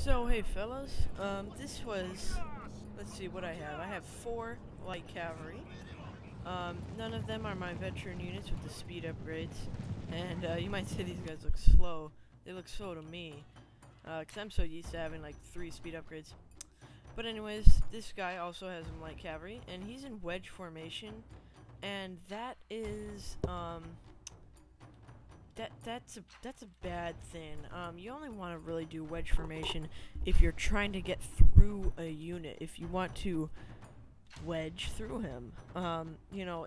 So, hey fellas, this was, let's see what I have. I have 4 light cavalry. None of them are my veteran units with the speed upgrades. And, you might say these guys look slow. They look slow to me. Cause I'm so used to having like 3 speed upgrades. But anyways, this guy also has some light cavalry, and he's in wedge formation. And that is, that's a bad thing. You only want to really do wedge formation if you're trying to get through a unit. If you want to wedge through him, you know,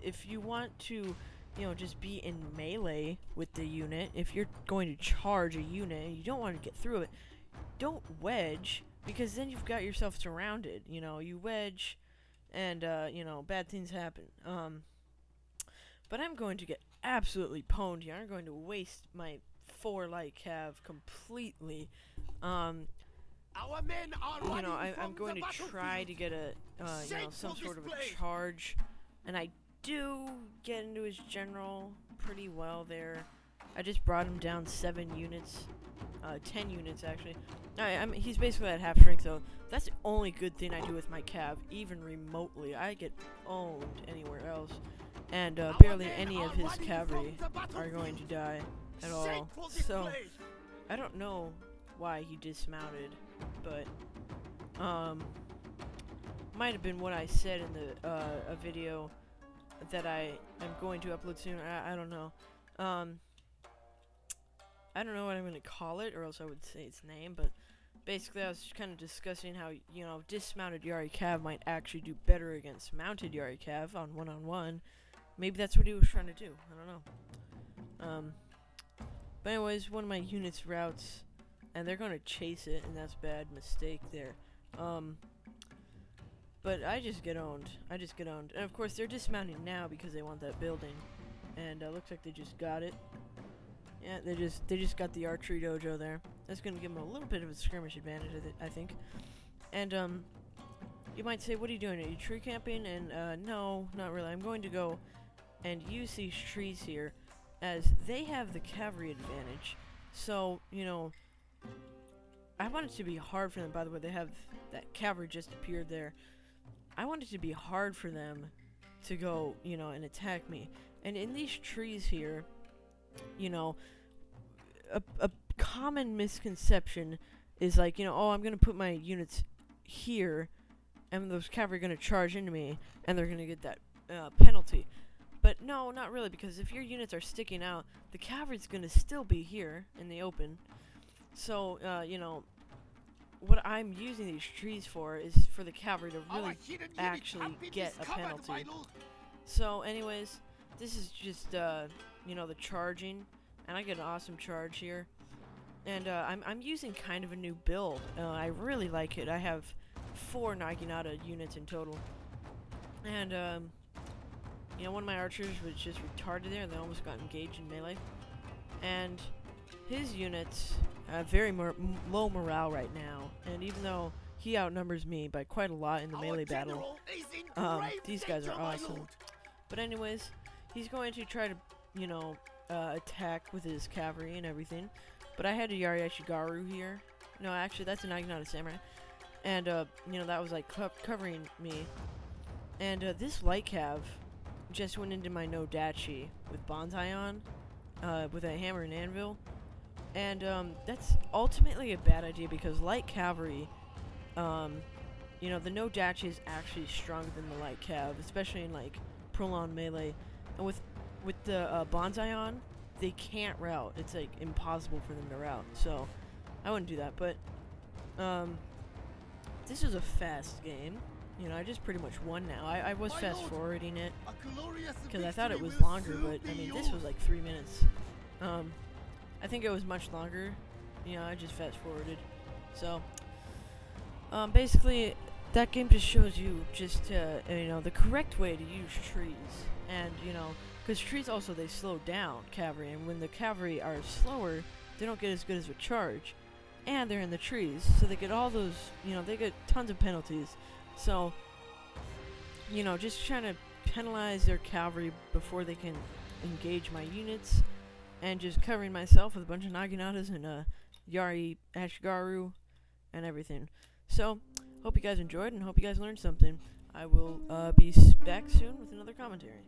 if you want to, you know, just be in melee with the unit. If you're going to charge a unit and you don't want to get through it, don't wedge, because then you've got yourself surrounded. You know, you wedge, and you know, bad things happen. But I'm going to get absolutely pwned here. I'm going to waste my 4 light cav completely. Our men are You know, I'm going to try to get a, you know, some sort of a charge, and I do get into his general pretty well there. I just brought him down 7 units, 10 units actually. He's basically at half strength though. That's the only good thing I do with my cav, even remotely. I get owned anywhere else. And barely any of his cavalry are going to die at all. So, I don't know why he dismounted, but, might have been what I said in the, a video that I am going to upload soon. I don't know. I don't know what I'm going to call it, or else I would say its name, but basically I was kind of discussing how, you know, dismounted Yari Cav might actually do better against mounted Yari Cav on one-on-one. Maybe that's what he was trying to do. I don't know. But anyways, one of my units routes, and they're going to chase it, and that's a bad mistake there. But I just get owned. And of course, they're dismounting now because they want that building. And looks like they just got it. Yeah, they just got the archery dojo there. That's going to give them a little bit of a skirmish advantage, I think. And you might say, what are you doing? Are you tree camping? And no, not really. I'm going to go and use these trees here, as they have the cavalry advantage. So, you know, I want it to be hard for them. By the way, they have that cavalry just appeared there. I want it to be hard for them to go, you know, and attack me. And in these trees here, you know, a common misconception is like, you know, oh, I'm going to put my units here, and those cavalry are going to charge into me, and they're going to get that penalty. But no, not really, because if your units are sticking out, the cavalry's going to still be here in the open. So, you know, what I'm using these trees for is for the cavalry to really actually get a penalty. So, anyways, this is just, you know, the charging, and I get an awesome charge here. And I'm using kind of a new build. I really like it. I have 4 Naginata units in total. And, you know, one of my archers was just retarded there, and they almost got engaged in melee. And his units have very low morale right now, and even though he outnumbers me by quite a lot in the melee battle, these guys are awesome. But anyways, he's going to try to, you know, attack with his cavalry and everything. But I had a Yari Ashigaru here. No, actually, that's a Naginata Samurai. And, you know, that was, like, covering me. And, this light cav just went into my no dachi with bonsai on, with a hammer and anvil. And, that's ultimately a bad idea, because light cavalry, you know, the no dachi is actually stronger than the light cav, especially in, like, prolonged melee. And with the bonsai on, they can't route. It's like impossible for them to route. So I wouldn't do that. But this is a fast game. You know, I just pretty much won now. I was fast forwarding it because I thought it was longer, but I mean, this was like 3 minutes. I think it was much longer. You know, I just fast forwarded. So basically, that game just shows you just you know, the correct way to use trees. And, you know, because trees also, they slow down cavalry, and when the cavalry are slower, they don't get as good as a charge. And they're in the trees, so they get all those, you know, they get tons of penalties. So, you know, just trying to penalize their cavalry before they can engage my units, and just covering myself with a bunch of Naginatas and Yari Ashigaru, and everything. So, hope you guys enjoyed and hope you guys learned something. I will be back soon with another commentary.